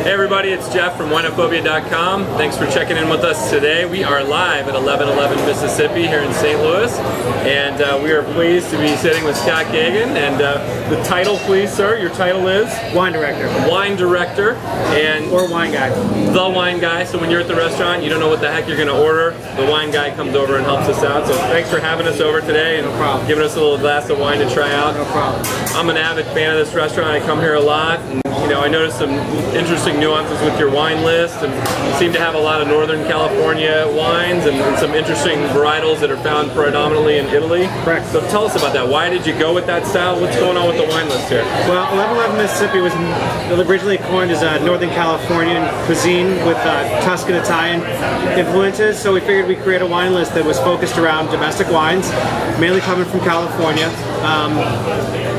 Hey everybody, it's Jeff from Winophobia.com. Thanks for checking in with us today. We are live at 1111 Mississippi here in St. Louis, and we are pleased to be sitting with Scott Gaghan. And the title, please, sir. Your title is? Wine Director. Wine Director. Or Wine Guy. The Wine Guy. So when you're at the restaurant, you don't know what the heck you're going to order. The Wine Guy comes over and helps us out. So thanks for having us over today and giving us a little glass of wine to try out. No problem. I'm an avid fan of this restaurant. I come here a lot. And, you know, I noticed some interesting nuances with your wine list, and you seem to have a lot of Northern California wines and some interesting varietals that are found predominantly in Italy. Correct. So tell us about that. Why did you go with that style? What's going on with the wine list here? Well, 1111 Mississippi was originally coined as a Northern Californian cuisine with Tuscan Italian influences, so we figured we'd create a wine list that was focused around domestic wines, mainly coming from California,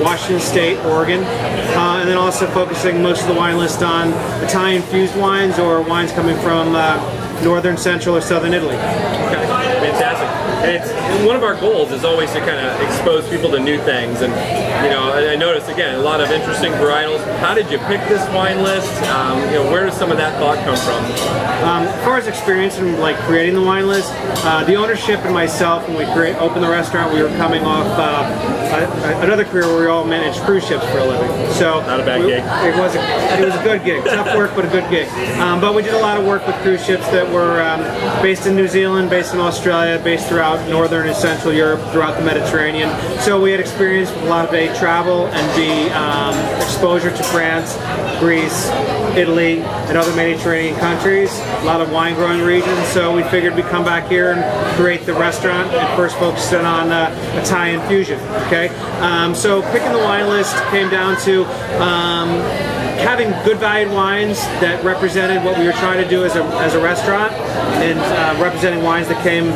Washington State, Oregon, and then also focusing most of the wine list on Italian-fused wines or wines coming from northern, central, or southern Italy. Okay, fantastic. And it's one of our goals is always to kind of expose people to new things, and you know, I noticed again a lot of interesting varietals. How did you pick this wine list? You know, where does some of that thought come from? As far as experience in like creating the wine list, the ownership and myself, when we opened the restaurant, we were coming off another career where we all managed cruise ships for a living. So not a bad gig. It was a good gig, tough work, but a good gig. But we did a lot of work with cruise ships that were based in New Zealand, based in Australia, based throughout Northern and Central Europe, throughout the Mediterranean. So we had experience with a lot of A, travel, and B, exposure to France, Greece, Italy, and other Mediterranean countries, a lot of wine growing regions. So we figured we'd come back here and create the restaurant and first focus in on Italian fusion. Okay, so picking the wine list came down to having good valued wines that represented what we were trying to do as a restaurant, and representing wines that came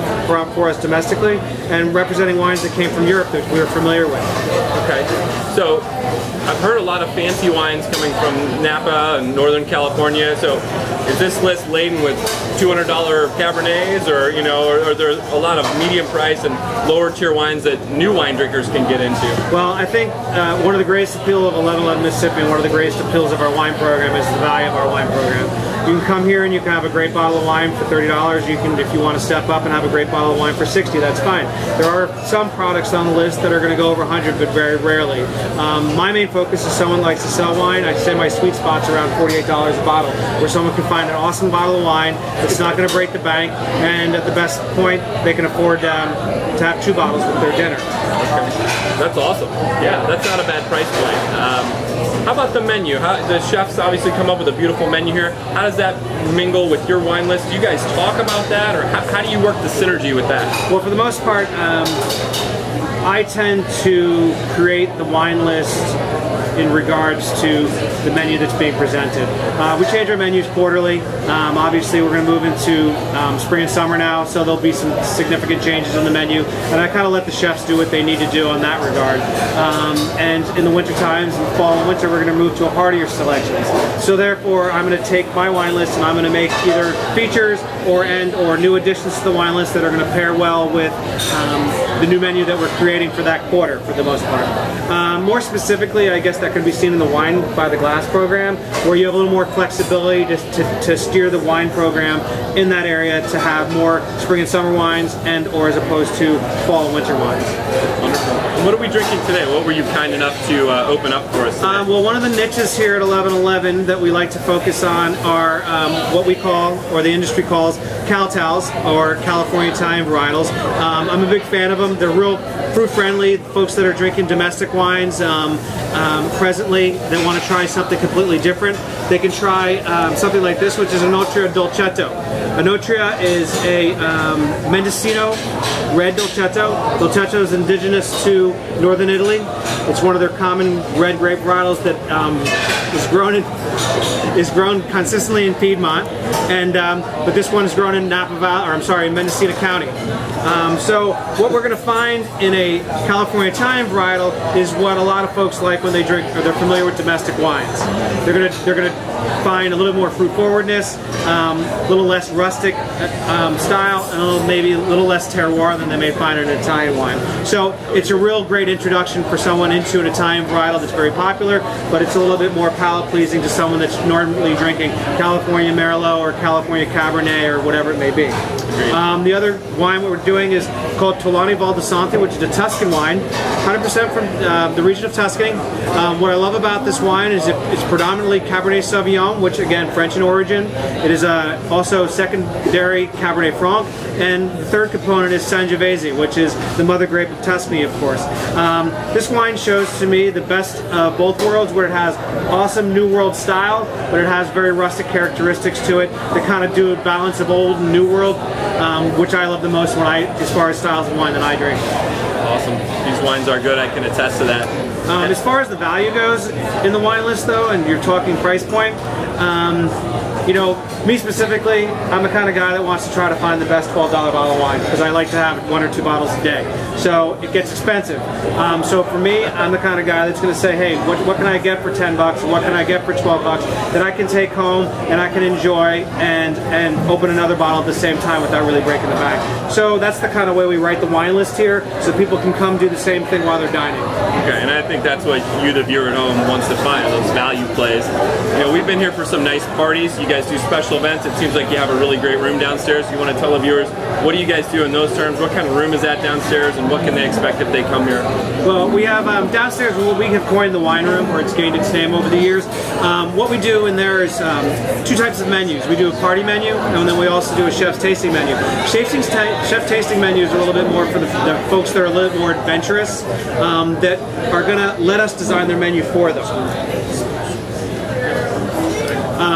for us domestically, and representing wines that came from Europe that we were familiar with. Okay, so I've heard a lot of fancy wines coming from Napa and Northern California. So is this list laden with $200 Cabernets, or you know, or are there a lot of medium price and lower tier wines that new wine drinkers can get into? Well, I think one of the greatest appeal of 1111 Mississippi, and one of the greatest appeals of our wine program, is the value of our wine program. You can come here and you can have a great bottle of wine for $30. You can, if you want to step up and have a great bottle of wine for $60, that's fine. There are some products on the list that are going to go over 100, but very rarely. My main focus is someone likes to sell wine. I say my sweet spot's around $48 a bottle, where someone can find an awesome bottle of wine that's not going to break the bank, and at the best point, they can afford to have 2 bottles with their dinner. Okay. That's awesome. Yeah, that's not a bad price point. How about the menu? The chefs obviously come up with a beautiful menu here. How does that mingle with your wine list? Do you guys talk about that, or how do you work the synergy with that? Well, for the most part, I tend to create the wine list in regards to the menu that's being presented. We change our menus quarterly. Obviously, we're going to move into spring and summer now, so there'll be some significant changes on the menu, and I kind of let the chefs do what they need to do on that regard. And in the winter times, in the fall and winter, we're going to move to a heartier selections. So therefore, I'm going to take my wine list and I'm going to make either features or new additions to the wine list that are going to pair well with the new menu that we're creating for that quarter, for the most part. More specifically, I guess that can be seen in the Wine by the Glass program, where you have a little more flexibility to steer the wine program in that area to have more spring and summer wines, or as opposed to fall and winter wines. Wonderful. And what are we drinking today? What were you kind enough to open up for us today? Well, one of the niches here at 1111 that we like to focus on are what we call, or the industry calls, Cal-Tals, or California Italian varietals. I'm a big fan of them. They're real fruit-friendly. Folks that are drinking domestic wines presently that want to try something completely different, they can try something like this, which is a Notria Dolcetto. A Notria is a Mendocino red Dolcetto. Dolcetto is indigenous to northern Italy. It's one of their common red grape varietals that is grown consistently in Piedmont, and but this one is grown in Napa Valley, or I'm sorry, in Mendocino County. So what we're going to find in a California Italian varietal is what a lot of folks like when they drink, or they're familiar with domestic wines. They're going to find a little more fruit forwardness, a little less rustic style, and maybe a little less terroir than they may find in an Italian wine. So it's a real great introduction for someone into an Italian varietal that's very popular, but it's a little bit more palate pleasing to someone that's normally drinking California Merlot or California Cabernet or whatever it may be. The other wine we're doing is called Tolani Valdesante, which is a Tuscan wine, 100% from the region of Tuscany. What I love about this wine is it's predominantly Cabernet Sauvignon, which again, French in origin. It is also secondary Cabernet Franc, and the third component is Sangiovese, which is the mother grape of Tuscany, of course. This wine shows to me the best of both worlds, where it has awesome New World style, but it has very rustic characteristics to it that kind of do a balance of old and New World, which I love the most as far as styles of wine that I drink. Awesome. These wines are good. I can attest to that. As far as the value goes in the wine list, though, and you're talking price point, you know, me specifically, I'm the kind of guy that wants to try to find the best $12 bottle of wine, because I like to have 1 or 2 bottles a day. So it gets expensive. So for me, I'm the kind of guy that's going to say, hey, what can I get for 10 bucks? What can I get for 12 bucks that I can take home and I can enjoy and open another bottle at the same time without really breaking the bank? So that's the kind of way we write the wine list here, so people can come do the same thing while they're dining. Okay, and I think that's what you, the viewer at home, wants to find, those value plays. You know, we've been here for some nice parties. You guys do special events. It seems like you have a really great room downstairs. You want to tell the viewers, what do you guys do in those terms? What kind of room is that downstairs, and what can they expect if they come here? Well, we have downstairs what we have coined the wine room, or it's gained its name over the years. What we do in there is 2 types of menus. We do a party menu, and then we also do a chef's tasting menu. Chef tasting menus are a little bit more for the folks that are a little more adventurous, that are going to let us design their menu for them.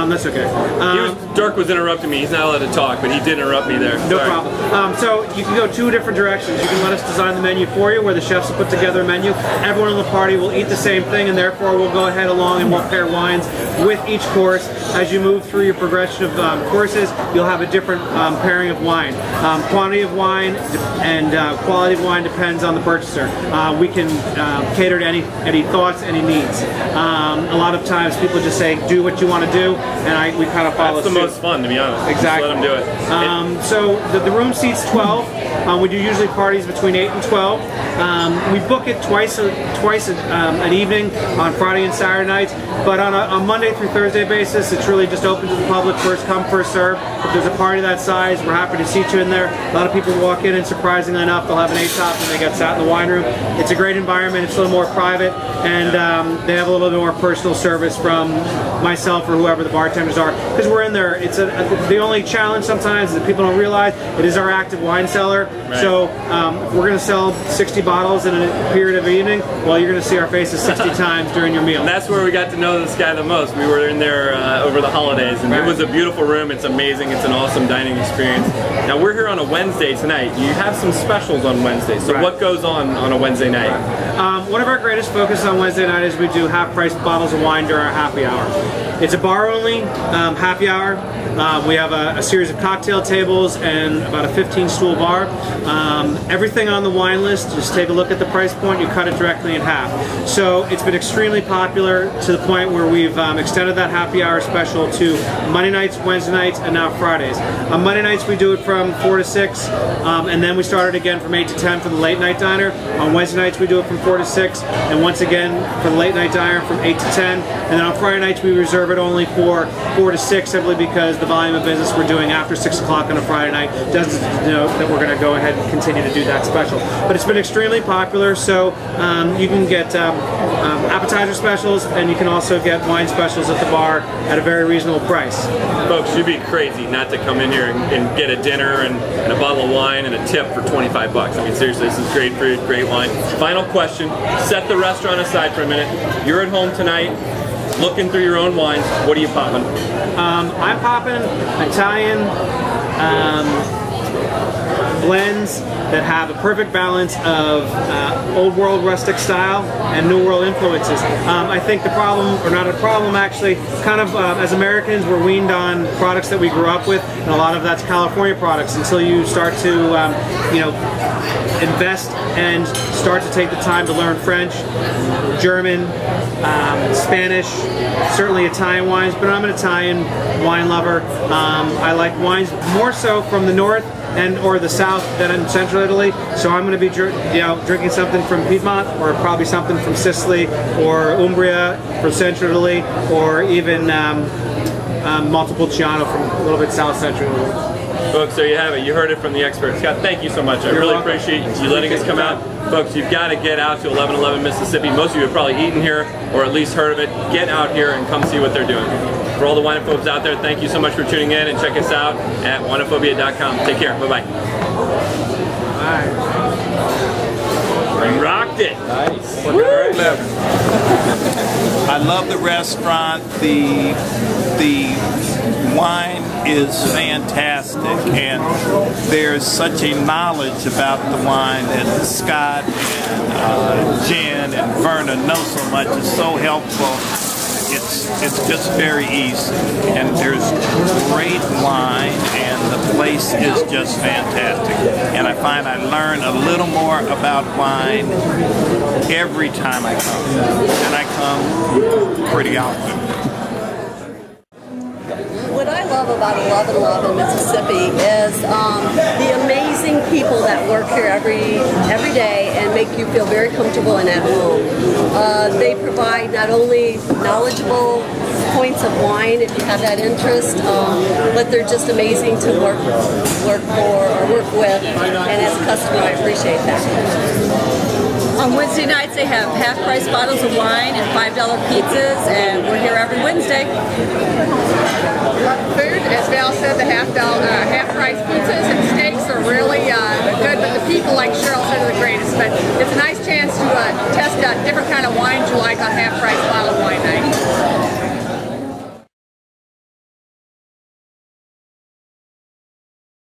That's okay. Dirk was interrupting me. He's not allowed to talk, but he did interrupt me there. No problem. So you can go 2 different directions. You can let us design the menu for you, where the chefs will put together a menu. Everyone in the party will eat the same thing, and therefore we'll go ahead along and we'll pair wines with each course. As you move through your progression of courses, you'll have a different pairing of wine. Quantity of wine and quality of wine depends on the purchaser. We can cater to any thoughts, any needs. A lot of times people just say, do what you want to do, and we kind of follow suit. That's the most fun, to be honest. Exactly. Just let them do it. So the room seats 12. We do usually parties between 8 and 12. We book it twice an evening on Friday and Saturday nights, but on a Monday through Thursday basis, it's really just open to the public, first come, first serve. If there's a party that size, we're happy to seat you in there. A lot of people walk in, and surprisingly enough, they'll have an 8-top and they get sat in the wine room. It's a great environment. It's a little more private, and they have a little bit more personal service from myself or whoever the bartenders are, because we're in there. It's the only challenge sometimes is that people don't realize it is our active wine cellar. Right. So if we're going to sell 60 bottles in a period of an evening, well, you're going to see our faces 60 times during your meal. And that's where we got to know this guy the most. We were in there over the holidays, and It was a beautiful room. It's amazing. It's an awesome dining experience. Now we're here on a Wednesday tonight. You have some specials on Wednesday. So what goes on a Wednesday night? One of our greatest focus on Wednesday night is we do half-price bottles of wine during our happy hour. It's a bar-only happy hour. We have a series of cocktail tables and about a 15-stool bar. Everything on the wine list, just take a look at the price point, you cut it directly in half. So it's been extremely popular to the point where we've extended that happy hour special to Monday nights, Wednesday nights, and now Fridays. On Monday nights we do it from 4 to 6, and then we start it again from 8 to 10 for the late night diner. On Wednesday nights we do it from 4 to 6, and once again for the late night diner from 8 to 10. And then on Friday nights we reserve it only for 4 to 6, simply because the volume of business we're doing after 6 o'clock on a Friday night doesn't denote that we're going to go ahead and continue to do that special. But it's been extremely popular, so you can get appetizer specials, and you can also get wine specials at the bar at a very reasonable price. Folks, you'd be crazy not to come in here and get a dinner and a bottle of wine and a tip for 25 bucks. I mean, seriously, this is great food, great wine. Final question, set the restaurant aside for a minute. You're at home tonight, looking through your own wines. What are you popping? I'm popping Italian blends that have a perfect balance of old world rustic style and new world influences. I think the problem, or not a problem actually, kind of as Americans we're weaned on products that we grew up with, and a lot of that's California products, until you start to you know, invest and start to take the time to learn French, German, Spanish, certainly Italian wines, but I'm an Italian wine lover. I like wines more so from the north and or the south than in central Italy, so I'm going to be drinking something from Piedmont, or probably something from Sicily or Umbria from central Italy, or even Montepulciano from a little bit south central Italy. Folks, there you have it. You heard it from the expert. Scott, thank you so much. I really appreciate you letting us come out. Folks, you've got to get out to 1111 Mississippi. Most of you have probably eaten here or at least heard of it. Get out here and come see what they're doing. For all the winophobes out there, thank you so much for tuning in, and check us out at winophobia.com. Take care. Bye-bye. Bye. Rocked it. Nice. I love the restaurant. The wine is fantastic, and there's such a knowledge about the wine that Scott and Jen and Verna know so much. It's so helpful. It's just very easy, and there's great wine, and the place is just fantastic. And I find I learn a little more about wine every time I come, and I come pretty often. What I love about 1111 Mississippi is the amazing people that work here every day and make you feel very comfortable and at home. They provide not only knowledgeable points of wine if you have that interest, but they're just amazing to work for or work with, and as a customer I appreciate that. On Wednesday nights they have half-price bottles of wine and $5 pizzas, and we're here every Wednesday. Food, as Val said, the half-price pizzas and steaks are really good, but the people, like Cheryl said, are the greatest. But it's a nice chance to test out different kind of wines you like on half-price bottle of wine.